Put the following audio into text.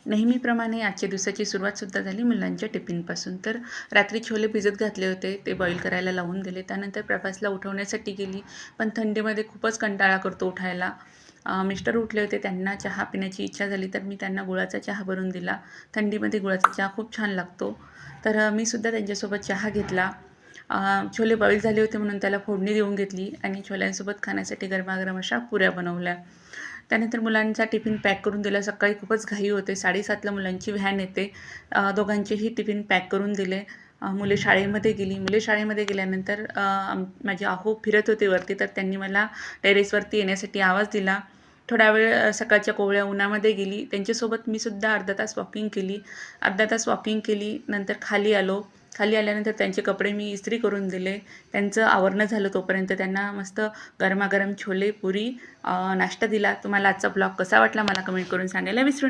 नेहमीप्रमाणे आजच्या दिवसाची सुरुवातसुद्धा झाली मुलांच्या टिफिनपासून. तर रात्री छोले भिजत घातले होते, ते बॉईल करायला लावून दिले. त्यानंतर प्रभासला उठवण्यासाठी गेली, पण थंडीमध्ये खूपच कंटाळा करतो उठायला. मिस्टर उठले होते, त्यांना चहा पिण्याची इच्छा झाली, तर मी त्यांना गुळाचा चहा बनवून दिला. थंडीमध्ये गुळाचा चहा खूप छान लागतो. तर मी सुद्धा त्यांच्यासोबत चहा घेतला. छोले बॉईल झाले होते म्हणून त्याला फोडणी देऊन घेतली आणि छोल्यांसोबत खाण्यासाठी गरमागरम अशा पुऱ्या बनवल्या. त्यानंतर मुलांचा टिफिन पॅक करून दिला. सकाळी खूपच घाई होते. 7:30ला मुलांची व्हॅन येते. दोघांचेही टिफिन पॅक करून दिले. मुले शाळेमध्ये गेली. मुले शाळेमध्ये गेल्यानंतर माझे आहो फिरत होते वरती, तर त्यांनी मला टेरेसवरती येण्यासाठी आवाज दिला. थोडा वेळ सकाळच्या कोवळ्या उन्हामध्ये गेली. त्यांच्यासोबत मी सुद्धा अर्धा तास वॉकिंग केली. अर्धा तास वॉकिंग केली. नंतर खाली आलो. खाली आल्यानंतर त्यांचे कपडे मी इस्त्री करून दिले. त्यांचं आवरणं झालं तोपर्यंत त्यांना मस्त गरमागरम छोले पुरी नाश्ता दिला. तुम्हाला आजचा ब्लॉग कसा वाटला मला कमेंट करून सांगायला विसरू